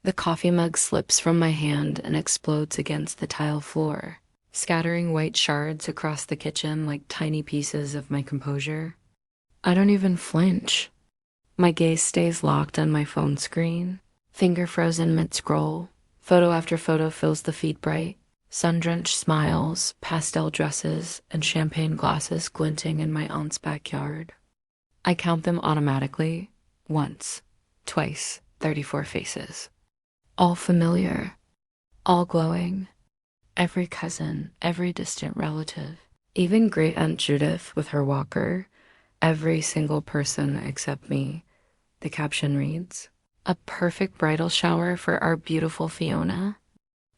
The coffee mug slips from my hand and explodes against the tile floor, scattering white shards across the kitchen like tiny pieces of my composure. I don't even flinch. My gaze stays locked on my phone screen, finger frozen mid-scroll. Photo after photo fills the feed bright. Sun-drenched smiles, pastel dresses, and champagne glasses glinting in my aunt's backyard. I count them automatically. Once, twice, 34 faces. All familiar, all glowing. Every cousin, every distant relative, even Great Aunt Judith with her walker. Every single person except me. The caption reads, "A perfect bridal shower for our beautiful Fiona."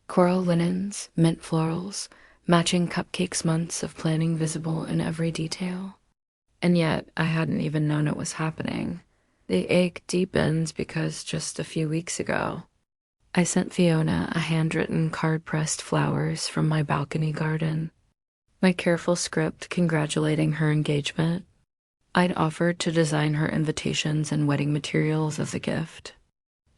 Coral linens, mint florals, matching cupcakes, months of planning visible in every detail. And yet, I hadn't even known it was happening. The ache deepens because just a few weeks ago, I sent Fiona a handwritten card-pressed flowers from my balcony garden. My careful script congratulating her engagement. I'd offered to design her invitations and wedding materials as a gift.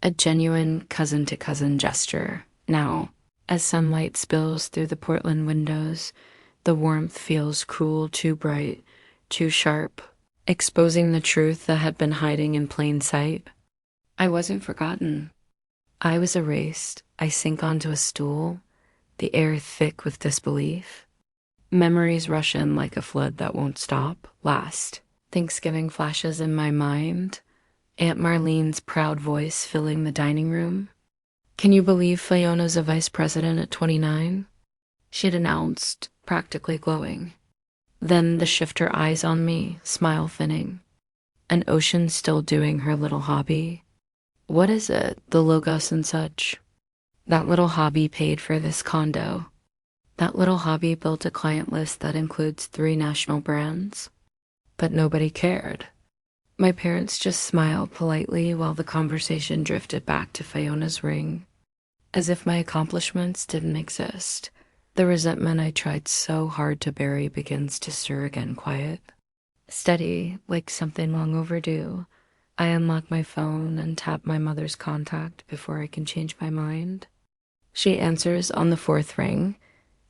A genuine cousin-to-cousin gesture. Now, as sunlight spills through the Portland windows, the warmth feels cruel, too bright, too sharp, exposing the truth that had been hiding in plain sight. I wasn't forgotten. I was erased. I sink onto a stool, the air thick with disbelief. Memories rush in like a flood that won't stop. Last, Thanksgiving flashes in my mind. Aunt Marlene's proud voice filling the dining room. "Can you believe Fiona's a vice president at 29? She'd announced, practically glowing. Then the shift her eyes on me, smile thinning. An ocean still doing her little hobby. What is it, the logos and such? That little hobby paid for this condo. That little hobby built a client list that includes 3 national brands. But nobody cared. My parents just smiled politely while the conversation drifted back to Fiona's ring. As if my accomplishments didn't exist. The resentment I tried so hard to bury begins to stir again quiet. Steady, like something long overdue, I unlock my phone and tap my mother's contact before I can change my mind. She answers on the 4th ring.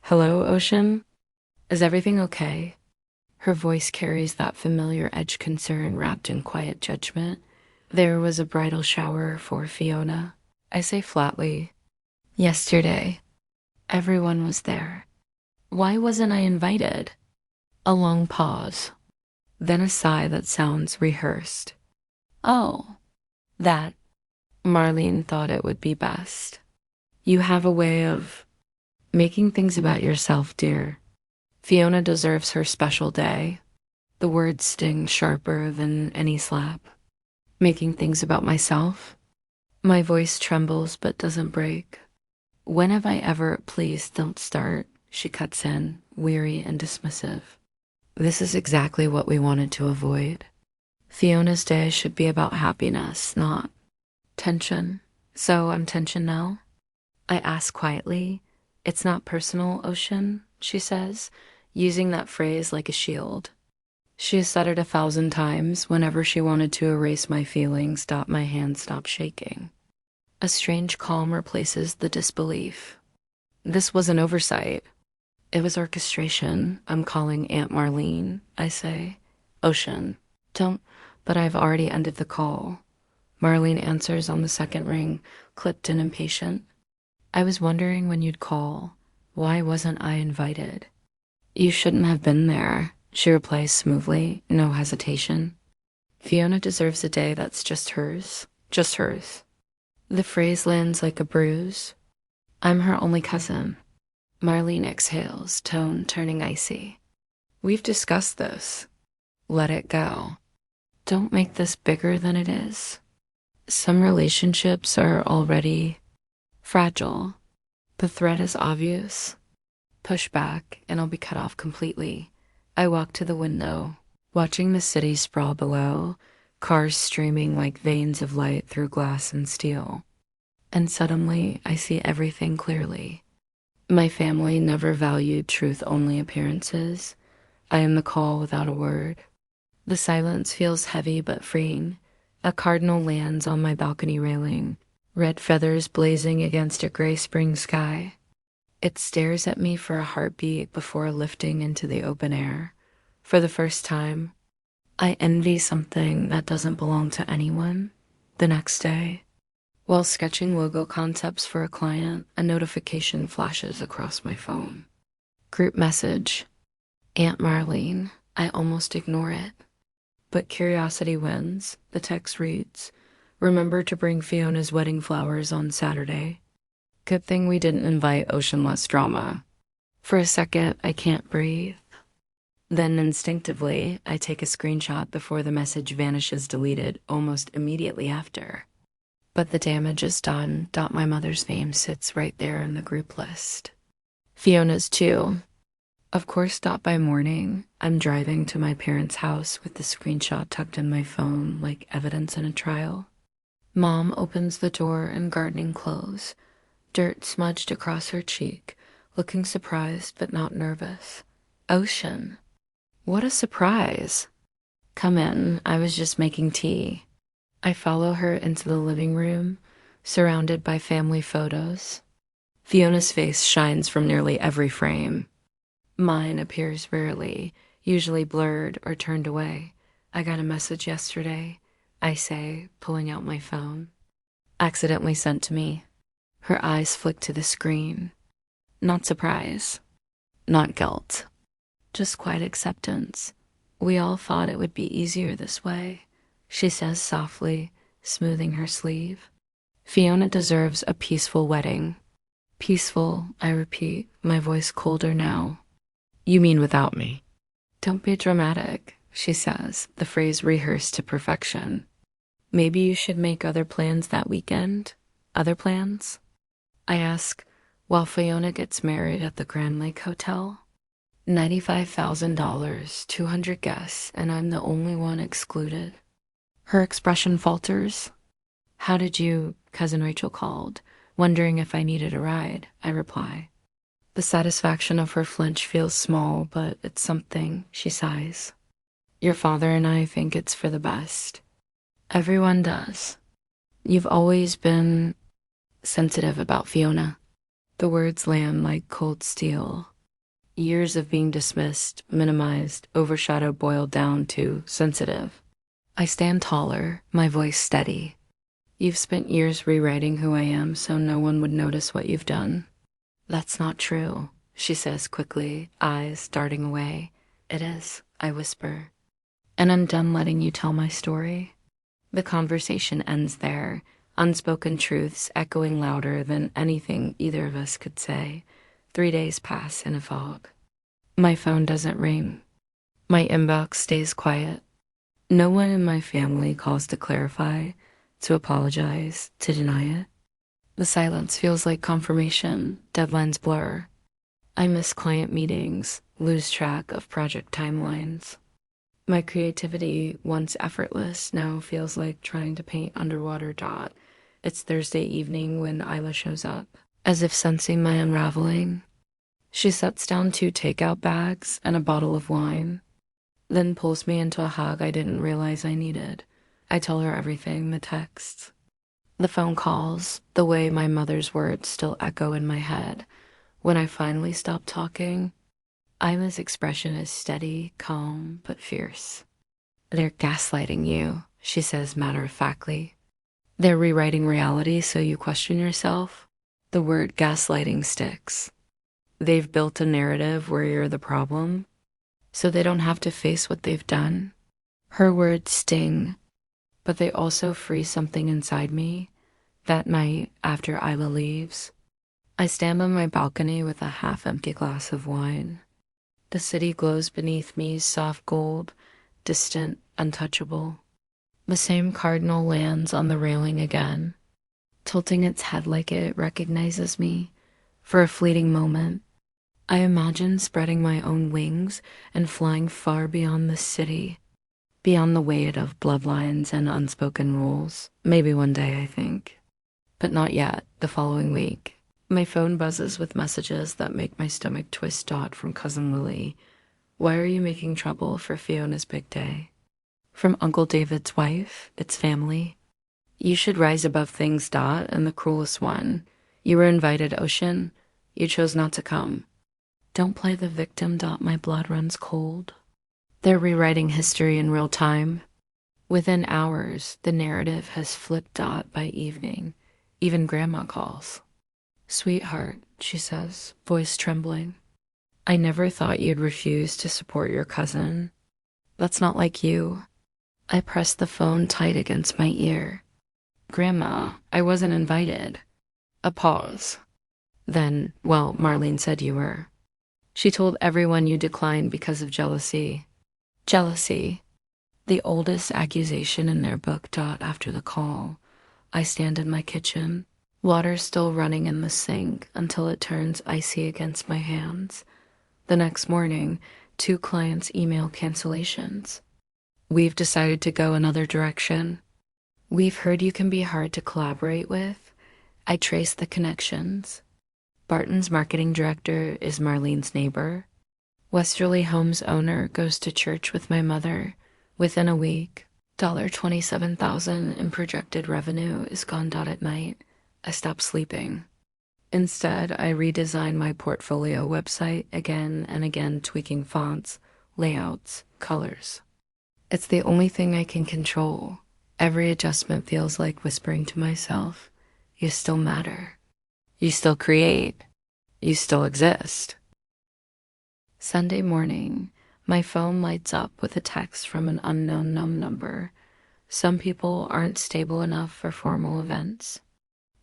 "Hello, Ocean? Is everything okay?" Her voice carries that familiar edge concern wrapped in quiet judgment. "There was a bridal shower for Fiona." I say flatly, "Yesterday. Everyone was there. Why wasn't I invited?" A long pause, then a sigh that sounds rehearsed. "Oh, that." Marlene thought it would be best. "You have a way of making things about yourself, dear. Fiona deserves her special day." The words sting sharper than any slap. Making things about myself? My voice trembles but doesn't break. "When have I ever—" "Please don't start," she cuts in, weary and dismissive. This is exactly what we wanted to avoid. Fiona's day should be about happiness, not tension. "So I'm tension now?" I ask quietly. "It's not personal, Ocean," she says, using that phrase like a shield. She has said it 1,000 times whenever she wanted to erase my feelings, my hands stop shaking. A strange calm replaces the disbelief. "This was an oversight. It was orchestration. I'm calling Aunt Marlene," I say. "Ocean, don't—" But I've already ended the call. Marlene answers on the 2nd ring, clipped and impatient. "I was wondering when you'd call. Why wasn't I invited?" "You shouldn't have been there," she replies smoothly, no hesitation. "Fiona deserves a day that's just hers. Just hers." The phrase lands like a bruise. "I'm her only cousin." Marlene exhales, tone turning icy. "We've discussed this. Let it go. Don't make this bigger than it is. Some relationships are already fragile. The threat is obvious. Push back, and I'll be cut off completely." I walk to the window, watching the city sprawl below, cars streaming like veins of light through glass and steel. And suddenly, I see everything clearly. My family never valued truth-only appearances. I am the call without a word. The silence feels heavy but freeing. A cardinal lands on my balcony railing, red feathers blazing against a gray spring sky. It stares at me for a heartbeat before lifting into the open air. For the first time, I envy something that doesn't belong to anyone. The next day, while sketching logo concepts for a client, a notification flashes across my phone. Group message. Aunt Marlene. I almost ignore it. But curiosity wins. The text reads, "Remember to bring Fiona's wedding flowers on Saturday." Good thing we didn't invite oceanless drama. For a second, I can't breathe. Then instinctively, I take a screenshot before the message vanishes deleted almost immediately after. But the damage is done. My mother's name sits right there in the group list. Fiona's too. Of course, by morning, I'm driving to my parents' house with the screenshot tucked in my phone like evidence in a trial. Mom opens the door in gardening clothes, dirt smudged across her cheek, looking surprised but not nervous. Ocean. What a surprise. Come in, I was just making tea. I follow her into the living room, surrounded by family photos. Fiona's face shines from nearly every frame. Mine appears rarely, usually blurred or turned away. I got a message yesterday, I say, pulling out my phone. Accidentally sent to me. Her eyes flick to the screen. Not surprise. Not guilt. Just quiet acceptance. We all thought it would be easier this way, she says softly, smoothing her sleeve. Fiona deserves a peaceful wedding. Peaceful, I repeat, my voice colder now. You mean without me? Don't be dramatic, she says, the phrase rehearsed to perfection. Maybe you should make other plans that weekend? Other plans? I ask, while Fiona gets married at the Grand Lake Hotel. $95,000, 200 guests, and I'm the only one excluded. Her expression falters. How did you, Cousin Rachel called, wondering if I needed a ride, I reply. The satisfaction of her flinch feels small, but it's something, she sighs. Your father and I think it's for the best. Everyone does. You've always been sensitive about Fiona. The words land like cold steel. Years of being dismissed, minimized, overshadowed, boiled down to sensitive. I stand taller, my voice steady. You've spent years rewriting who I am so no one would notice what you've done. That's not true, she says quickly, eyes darting away. It is, I whisper. And I'm done letting you tell my story. The conversation ends there, unspoken truths echoing louder than anything either of us could say. 3 days pass in a fog. My phone doesn't ring. My inbox stays quiet. No one in my family calls to clarify, to apologize, to deny it. The silence feels like confirmation, deadlines blur. I miss client meetings, lose track of project timelines. My creativity, once effortless, now feels like trying to paint underwater dot. It's Thursday evening when Isla shows up, as if sensing my unraveling. She sets down 2 takeout bags and a bottle of wine, then pulls me into a hug I didn't realize I needed. I tell her everything, the texts, the phone calls, the way my mother's words still echo in my head. When I finally stop talking, Isla's expression is steady, calm, but fierce. They're gaslighting you, she says matter-of-factly. They're rewriting reality so you question yourself. The word gaslighting sticks. They've built a narrative where you're the problem, so they don't have to face what they've done. Her words sting, but they also free something inside me. That night, after Isla leaves, I stand on my balcony with a half-empty glass of wine. The city glows beneath me, soft gold, distant, untouchable. The same cardinal lands on the railing again, tilting its head like it recognizes me. For a fleeting moment, I imagine spreading my own wings and flying far beyond the city, beyond the weight of bloodlines and unspoken rules. Maybe one day, I think. But not yet. The following week, my phone buzzes with messages that make my stomach twist. From Cousin Lily. Why are you making trouble for Fiona's big day? From Uncle David's wife, its family. You should rise above things, Dot, and the cruelest one. You were invited, Ocean. You chose not to come. Don't play the victim, Dot, my blood runs cold. They're rewriting history in real time. Within hours, the narrative has flipped, Dot. By evening, even Grandma calls. Sweetheart, she says, voice trembling. I never thought you'd refuse to support your cousin. That's not like you. I pressed the phone tight against my ear. Grandma, I wasn't invited. A pause. Then, well, Marlene said you were. She told everyone you declined because of jealousy. Jealousy. The oldest accusation in their book. After the call, I stand in my kitchen, water still running in the sink until it turns icy against my hands. The next morning, 2 clients email cancellations. We've decided to go another direction. We've heard you can be hard to collaborate with. I trace the connections. Barton's marketing director is Marlene's neighbor. Westerly Homes owner goes to church with my mother. Within a week, $27,000 in projected revenue is gone. At night, I stop sleeping. Instead, I redesign my portfolio website again and again, tweaking fonts, layouts, colors. It's the only thing I can control. Every adjustment feels like whispering to myself, you still matter. You still create. You still exist. Sunday morning, my phone lights up with a text from an unknown number. Some people aren't stable enough for formal events.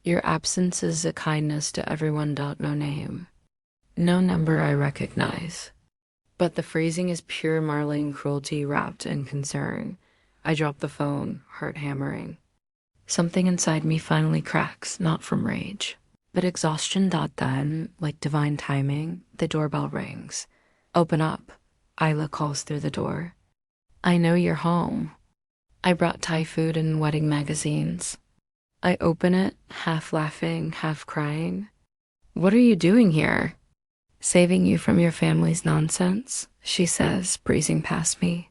Your absence is a kindness to everyone. No name. No number I recognize. But the phrasing is pure Marlene cruelty wrapped in concern. I drop the phone, heart hammering. Something inside me finally cracks, not from rage, but exhaustion. Then, like divine timing, the doorbell rings. Open up. Isla calls through the door. I know you're home. I brought Thai food and wedding magazines. I open it, half laughing, half crying. What are you doing here? Saving you from your family's nonsense, she says, breezing past me.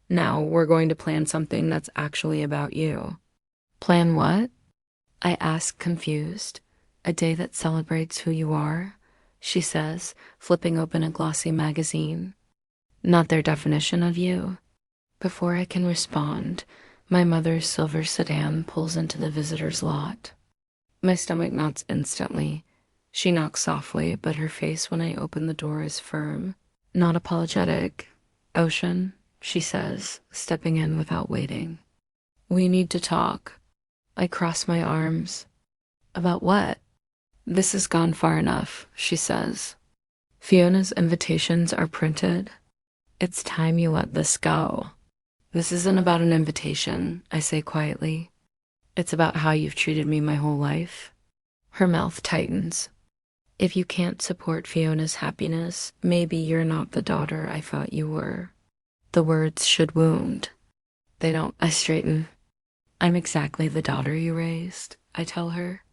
Now we're going to plan something that's actually about you. Plan what? I ask, confused. A day that celebrates who you are, she says, flipping open a glossy magazine. Not their definition of you. Before I can respond, my mother's silver sedan pulls into the visitor's lot. My stomach knots instantly. She knocks softly, but her face when I open the door is firm, not apologetic. Ocean, she says, stepping in without waiting. We need to talk. I cross my arms. About what? This has gone far enough, she says. Fiona's invitations are printed. It's time you let this go. This isn't about an invitation, I say quietly. It's about how you've treated me my whole life. Her mouth tightens. If you can't support Fiona's happiness, maybe you're not the daughter I thought you were. The words should wound. They don't. I straighten. I'm exactly the daughter you raised, I tell her.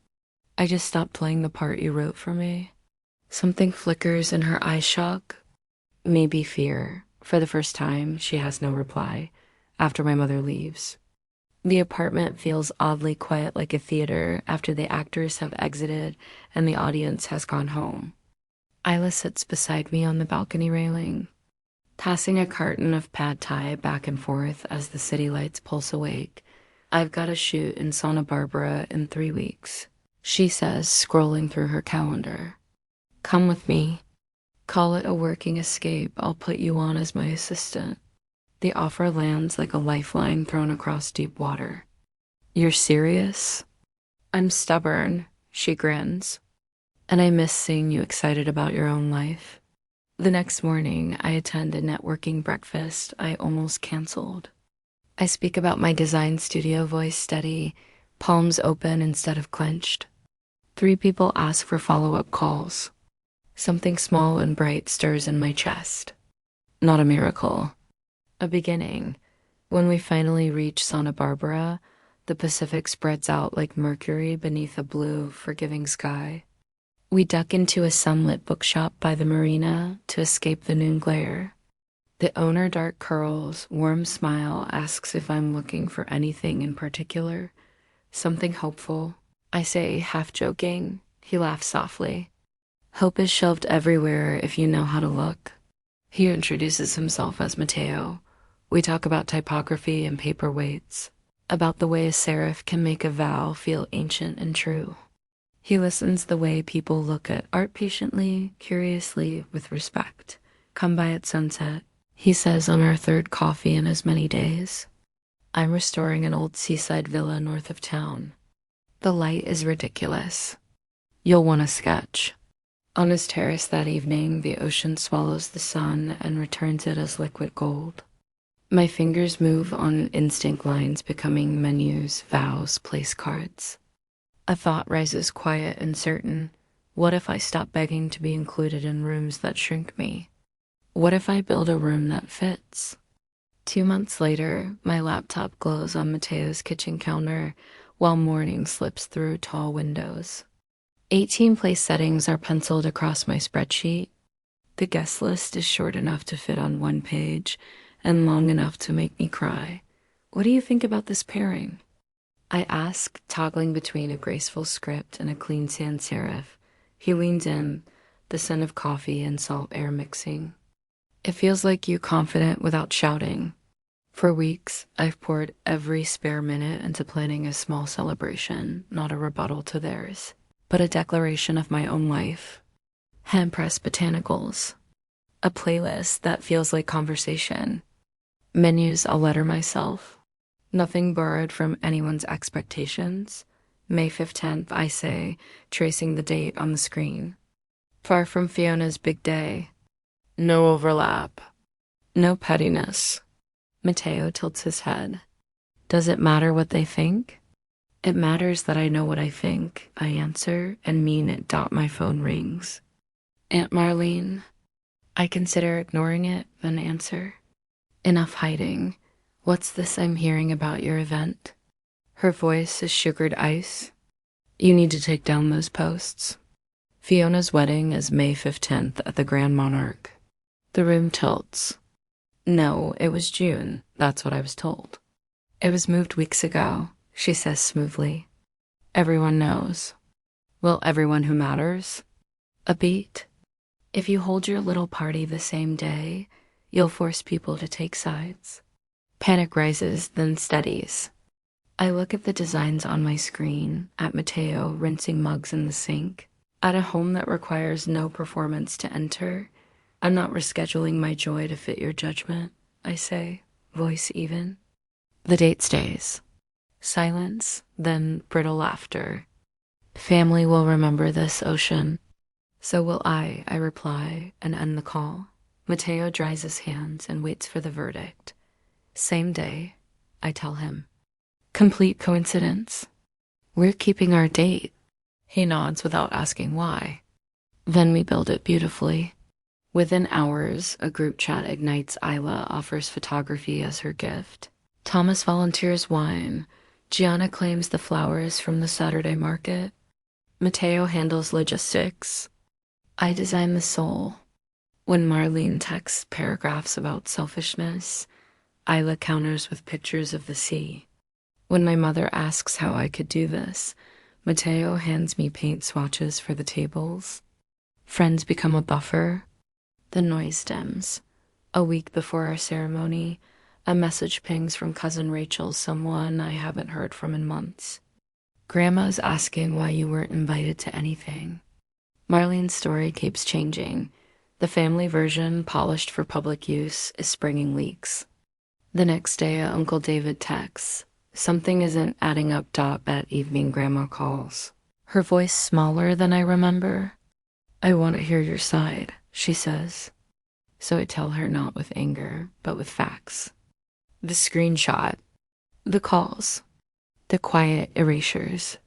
I just stopped playing the part you wrote for me. Something flickers in her eye shock. Maybe fear. For the first time, she has no reply. After my mother leaves. The apartment feels oddly quiet, like a theater after the actors have exited and the audience has gone home. Isla sits beside me on the balcony railing, passing a carton of pad thai back and forth as the city lights pulse awake. I've got a shoot in Santa Barbara in 3 weeks, she says, scrolling through her calendar. Come with me. Call it a working escape. I'll put you on as my assistant. The offer lands like a lifeline thrown across deep water. You're serious? I'm stubborn, she grins. And I miss seeing you excited about your own life. The next morning, I attend a networking breakfast I almost canceled. I speak about my design studio, voice steady, palms open instead of clenched. 3 people ask for follow-up calls. Something small and bright stirs in my chest. Not a miracle. A beginning. When we finally reach Santa Barbara, the Pacific spreads out like mercury beneath a blue, forgiving sky. We duck into a sunlit bookshop by the marina to escape the noon glare. The owner, dark curls, warm smile, asks if I'm looking for anything in particular. Something hopeful, I say, half joking. He laughs softly. Hope is shelved everywhere if you know how to look. He introduces himself as Mateo. We talk about typography and paperweights, about the way a serif can make a vow feel ancient and true. He listens the way people look at art patiently, curiously, with respect. Come by at sunset, he says on our third coffee in as many days. I'm restoring an old seaside villa north of town. The light is ridiculous. You'll want a sketch. On his terrace that evening, the ocean swallows the sun and returns it as liquid gold. My fingers move on instinct lines, becoming menus, vows, place cards. A thought rises quiet and certain. What if I stop begging to be included in rooms that shrink me? What if I build a room that fits? 2 months later, my laptop glows on Mateo's kitchen counter while morning slips through tall windows. 18 place settings are penciled across my spreadsheet. The guest list is short enough to fit on one page and long enough to make me cry. What do you think about this pairing? I ask, toggling between a graceful script and a clean sans serif. He leans in, the scent of coffee and salt air mixing. It feels like you, confident without shouting. For weeks, I've poured every spare minute into planning a small celebration, not a rebuttal to theirs, but a declaration of my own life. Hand-pressed botanicals. A playlist that feels like conversation. Menus I'll letter myself. Nothing borrowed from anyone's expectations. May 15th, I say, tracing the date on the screen. Far from Fiona's big day. No overlap. No pettiness. Mateo tilts his head. Does it matter what they think? It matters that I know what I think, I answer, and mean it. My phone rings. Aunt Marlene. I consider ignoring it, then answer. Enough hiding. What's this I'm hearing about your event? Her voice is sugared ice. You need to take down those posts. Fiona's wedding is May 15th at the Grand Monarch. The room tilts. No, it was June. That's what I was told. It was moved weeks ago, she says smoothly. Everyone knows. Well, everyone who matters? A beat. If you hold your little party the same day, you'll force people to take sides. Panic rises, then steadies. I look at the designs on my screen, at Mateo rinsing mugs in the sink, at a home that requires no performance to enter. I'm not rescheduling my joy to fit your judgment, I say, voice even. The date stays. Silence, then brittle laughter. Family will remember this, Ocean. So will I reply, and end the call. Mateo dries his hands and waits for the verdict. Same day, I tell him. Complete coincidence. We're keeping our date. He nods without asking why. Then we build it beautifully. Within hours, a group chat ignites. Isla offers photography as her gift. Thomas volunteers wine. Gianna claims the flowers from the Saturday market. Mateo handles logistics. I design the soul. When Marlene texts paragraphs about selfishness, Isla counters with pictures of the sea. When my mother asks how I could do this, Mateo hands me paint swatches for the tables. Friends become a buffer. The noise dims. A week before our ceremony, a message pings from cousin Rachel, someone I haven't heard from in months. Grandma's asking why you weren't invited to anything. Marlene's story keeps changing. The family version, polished for public use, is springing leaks. The next day, Uncle David texts. Something isn't adding up. That evening, Grandma calls. Her voice smaller than I remember. I want to hear your side, she says. So I tell her, not with anger, but with facts. The screenshot. The calls. The quiet erasures.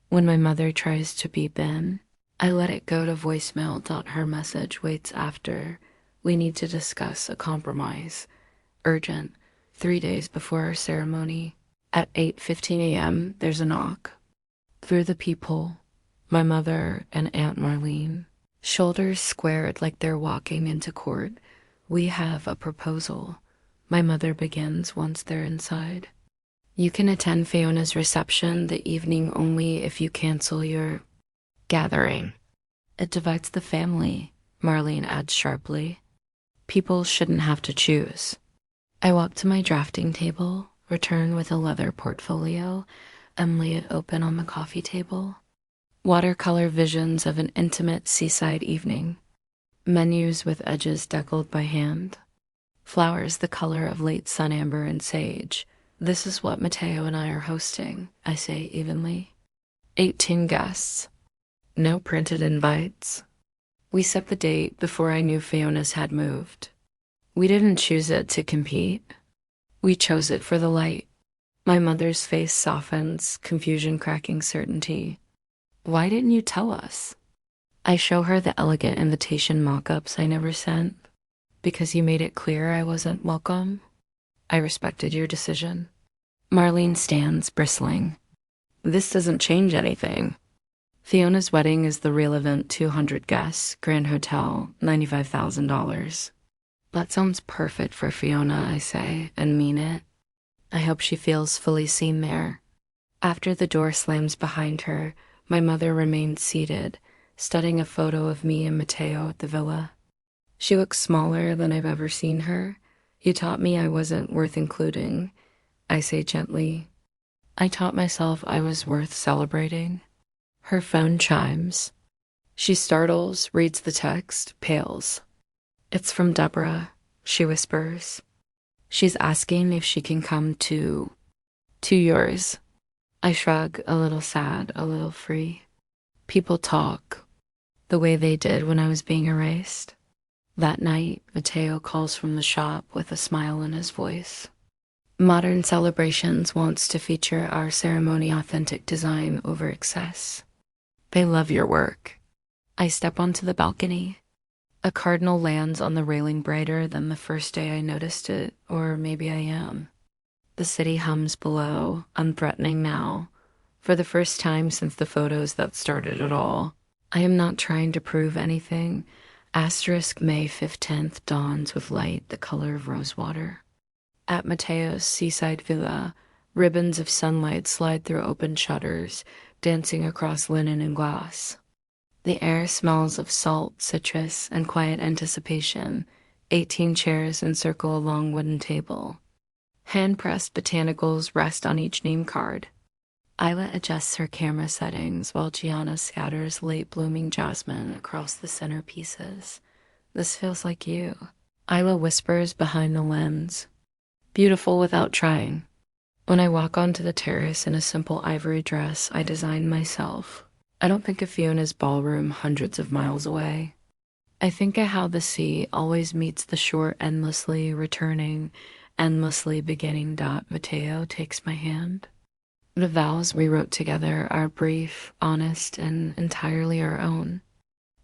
When my mother tries to beep in, I let it go to voicemail. Her message waits after. We need to discuss a compromise. Urgent. 3 days before our ceremony. At 8:15 a.m., there's a knock. Through the peephole, my mother and Aunt Marlene, shoulders squared like they're walking into court. We have a proposal. My mother begins once they're inside. You can attend Fiona's reception the evening only if you cancel your gathering. It divides the family, Marlene adds sharply. People shouldn't have to choose. I walk to my drafting table, return with a leather portfolio, and lay it open on the coffee table. Watercolor visions of an intimate seaside evening. Menus with edges deckled by hand. Flowers the color of late sunamber and sage. This is what Mateo and I are hosting, I say evenly. 18 guests. No printed invites. We set the date before I knew Fiona's had moved. We didn't choose it to compete. We chose it for the light. My mother's face softens, confusion cracking certainty. Why didn't you tell us? I show her the elegant invitation mock-ups I never sent. Because you made it clear I wasn't welcome. I respected your decision. Marlene stands, bristling. This doesn't change anything. Fiona's wedding is the real event, 200 guests, Grand Hotel, $95,000. That sounds perfect for Fiona, I say, and mean it. I hope she feels fully seen there. After the door slams behind her, my mother remains seated, studying a photo of me and Mateo at the villa. She looks smaller than I've ever seen her. You taught me I wasn't worth including, I say gently. I taught myself I was worth celebrating. Her phone chimes. She startles, reads the text, pales. It's from Deborah, she whispers. She's asking if she can come to yours. I shrug, a little sad, a little free. People talk, the way they did when I was being erased. That night, Mateo calls from the shop with a smile in his voice. Modern Celebrations wants to feature our ceremony authentic design over excess. They love your work. I step onto the balcony. A cardinal lands on the railing brighter than the first day I noticed it, or maybe I am. The city hums below, unthreatening now. For the first time since the photos that started it all, I am not trying to prove anything. Asterisk May 15th dawns with light the color of rosewater. At Mateo's seaside villa, ribbons of sunlight slide through open shutters, dancing across linen and glass. The air smells of salt, citrus, and quiet anticipation. 18 chairs encircle a long wooden table. Hand-pressed botanicals rest on each name card. Isla adjusts her camera settings while Gianna scatters late-blooming jasmine across the centerpieces. This feels like you. Isla whispers behind the lens. Beautiful without trying. When I walk onto the terrace in a simple ivory dress I designed myself, I don't think of Fiona's ballroom hundreds of miles away. I think of how the sea always meets the shore endlessly returning, endlessly beginning. Mateo takes my hand. The vows we wrote together are brief, honest, and entirely our own.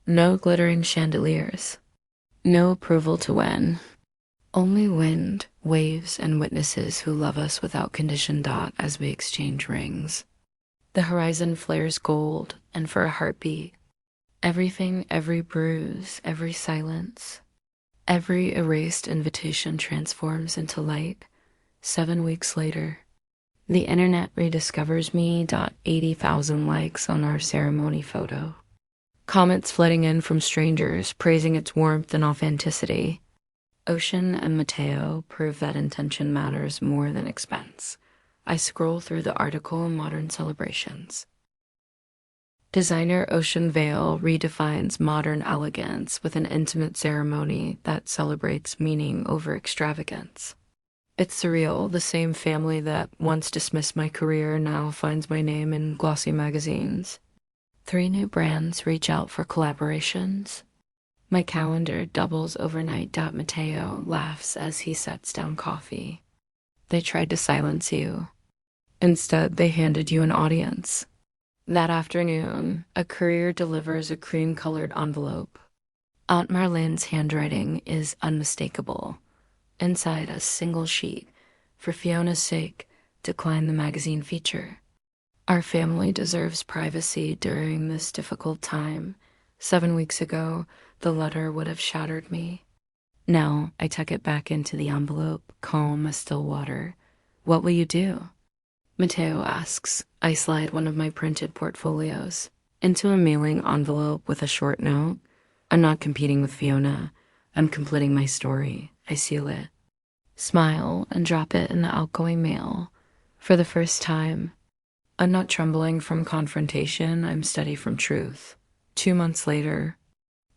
No glittering chandeliers. No approval to win. Only wind, waves, and witnesses who love us without condition. As we exchange rings. The horizon flares gold, and for a heartbeat, everything, every bruise, every silence, every erased invitation transforms into light. 7 weeks later, the internet rediscovers me. 80,000 likes on our ceremony photo. Comments flooding in from strangers, praising its warmth and authenticity. Ocean and Mateo prove that intention matters more than expense. I scroll through the article in Modern Celebrations. Designer Ocean Vale redefines modern elegance with an intimate ceremony that celebrates meaning over extravagance. It's surreal. The same family that once dismissed my career now finds my name in glossy magazines. 3 new brands reach out for collaborations. My calendar doubles overnight. Mateo laughs as he sets down coffee. They tried to silence you. Instead, they handed you an audience. That afternoon, a courier delivers a cream-colored envelope. Aunt Marlene's handwriting is unmistakable. Inside a single sheet, for Fiona's sake, decline the magazine feature. Our family deserves privacy during this difficult time. 7 weeks ago, the letter would have shattered me. Now, I tuck it back into the envelope, calm as still water. What will you do? Mateo asks. I slide one of my printed portfolios into a mailing envelope with a short note. I'm not competing with Fiona. I'm completing my story. I seal it, smile, and drop it in the outgoing mail. For the first time, I'm not trembling from confrontation. I'm steady from truth. 2 months later,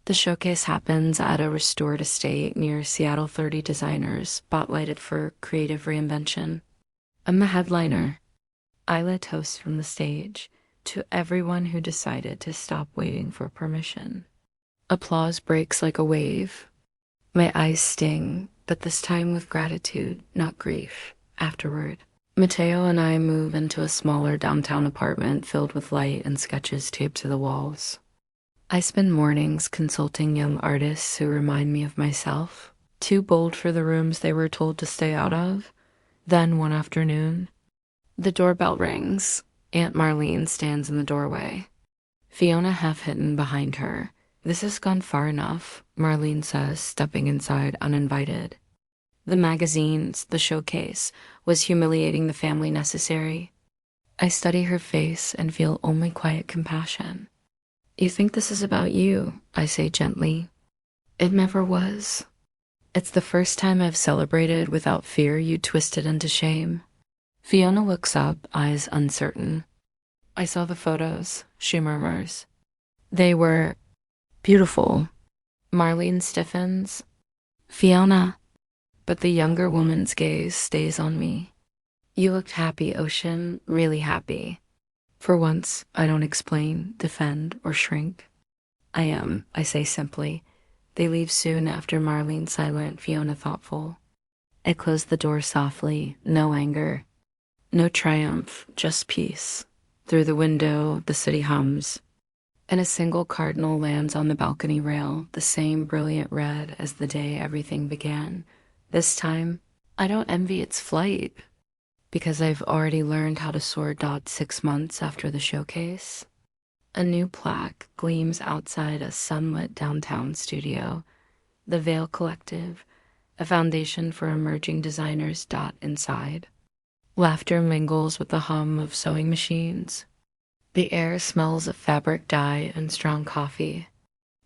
the showcase happens at a restored estate near Seattle 30 designers, spotlighted for creative reinvention. I'm the headliner. Isla toasts from the stage to everyone who decided to stop waiting for permission. Applause breaks like a wave. My eyes sting, but this time with gratitude, not grief. Afterward, Mateo and I move into a smaller downtown apartment filled with light and sketches taped to the walls. I spend mornings consulting young artists who remind me of myself, too bold for the rooms they were told to stay out of. Then one afternoon, the doorbell rings. Aunt Marlene stands in the doorway, Fiona half hidden behind her. This has gone far enough, Marlene says, stepping inside uninvited. The magazines, the showcase, was humiliating the family necessary. I study her face and feel only quiet compassion. You think this is about you, I say gently. It never was. It's the first time I've celebrated without fear you twisted into shame. Fiona looks up, eyes uncertain. I saw the photos, she murmurs. They were beautiful. Marlene stiffens. Fiona. But the younger woman's gaze stays on me. You looked happy, Ocean, really happy. For once, I don't explain, defend, or shrink. I am, I say simply. They leave soon after Marlene silent, Fiona thoughtful. I close the door softly, no anger. No triumph, just peace. Through the window, the city hums. And a single cardinal lands on the balcony rail, the same brilliant red as the day everything began. This time, I don't envy its flight, because I've already learned how to soar. 6 months after the showcase. A new plaque gleams outside a sunlit downtown studio. The Veil Collective, a foundation for emerging designers. Inside. Laughter mingles with the hum of sewing machines. The air smells of fabric dye and strong coffee.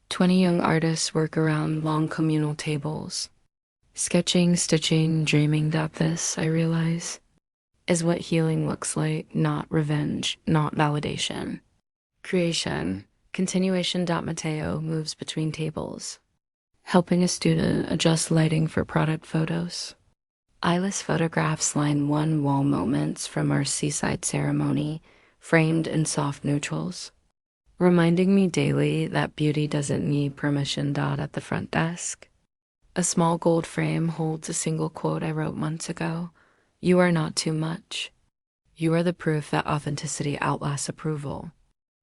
20 young artists work around long communal tables. Sketching, stitching, dreaming. This, I realize, is what healing looks like, not revenge, not validation. Creation, continuation. Mateo moves between tables, helping a student adjust lighting for product photos. Isla's photographs line one wall, moments from our seaside ceremony, framed in soft neutrals, reminding me daily that beauty doesn't need permission. At the front desk, a small gold frame holds a single quote I wrote months ago. You are not too much. You are the proof that authenticity outlasts approval.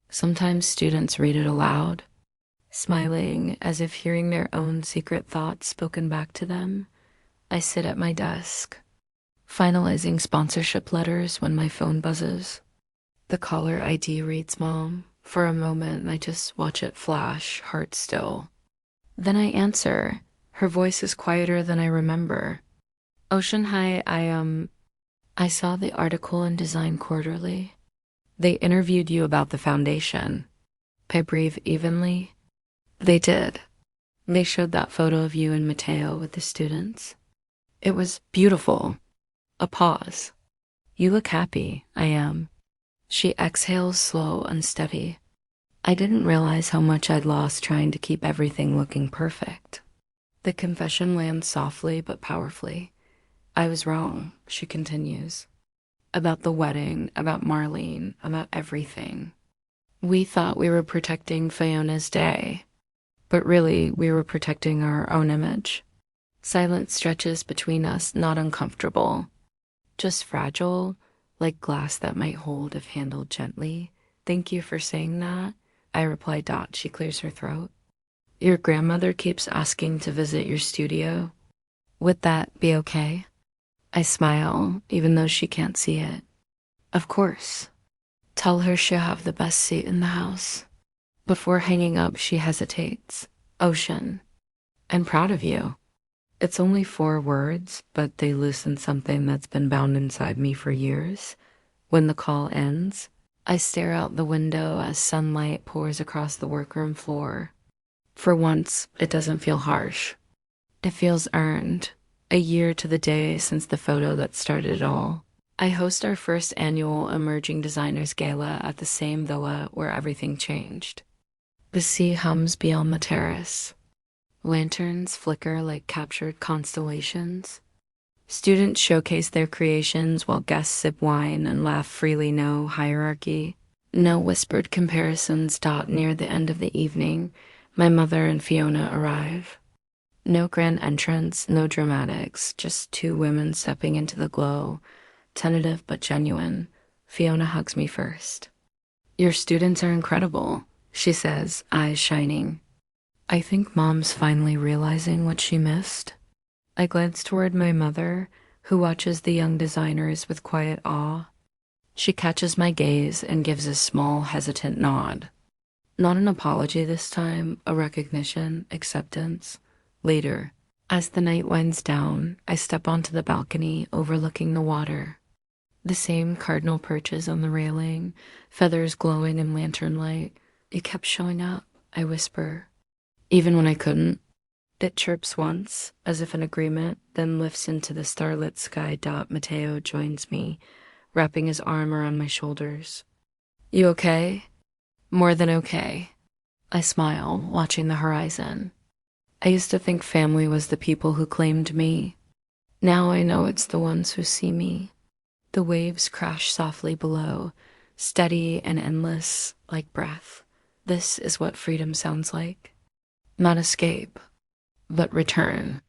Sometimes students read it aloud, smiling as if hearing their own secret thoughts spoken back to them. I sit at my desk, finalizing sponsorship letters when my phone buzzes. The caller ID reads Mom. For a moment, I just watch it flash, heart still. Then I answer. Her voice is quieter than I remember. Ocean, hi, I saw the article in Design Quarterly. They interviewed you about the foundation. I breathe evenly. They did. They showed that photo of you and Mateo with the students. It was beautiful. A pause. You look happy. I am. She exhales slow, unsteady. I didn't realize how much I'd lost trying to keep everything looking perfect. The confession lands softly but powerfully. I was wrong, she continues. About the wedding, about Marlene, about everything. We thought we were protecting Fiona's day, but really we were protecting our own image. Silence stretches between us, not uncomfortable, just fragile, like glass that might hold if handled gently. Thank you for saying that, I reply. She clears her throat. Your grandmother keeps asking to visit your studio. Would that be okay? I smile, even though she can't see it. Of course. Tell her she'll have the best seat in the house. Before hanging up, she hesitates. Ocean, I'm proud of you. It's only 4 words, but they loosen something that's been bound inside me for years. When the call ends, I stare out the window as sunlight pours across the workroom floor. For once, it doesn't feel harsh. It feels earned. A year to the day since the photo that started it all. I host our first annual Emerging Designers Gala at the same villa where everything changed. The sea hums beyond the terrace. Lanterns flicker like captured constellations. Students showcase their creations while guests sip wine and laugh freely. No hierarchy. No whispered comparisons. Near the end of the evening, my mother and Fiona arrive. No grand entrance, no dramatics, just two women stepping into the glow, tentative but genuine. Fiona hugs me first. "Your students are incredible," she says, eyes shining. I think Mom's finally realizing what she missed. I glance toward my mother, who watches the young designers with quiet awe. She catches my gaze and gives a small, hesitant nod. Not an apology this time, a recognition, acceptance. Later, as the night winds down, I step onto the balcony overlooking the water. The same cardinal perches on the railing, feathers glowing in lantern light. "It kept showing up," I whisper. Even when I couldn't. It chirps once, as if in agreement, then lifts into the starlit sky. Mateo joins me, wrapping his arm around my shoulders. "You okay?" "More than okay." I smile, watching the horizon. I used to think family was the people who claimed me. Now I know it's the ones who see me. The waves crash softly below, steady and endless, like breath. This is what freedom sounds like. Not escape, but return.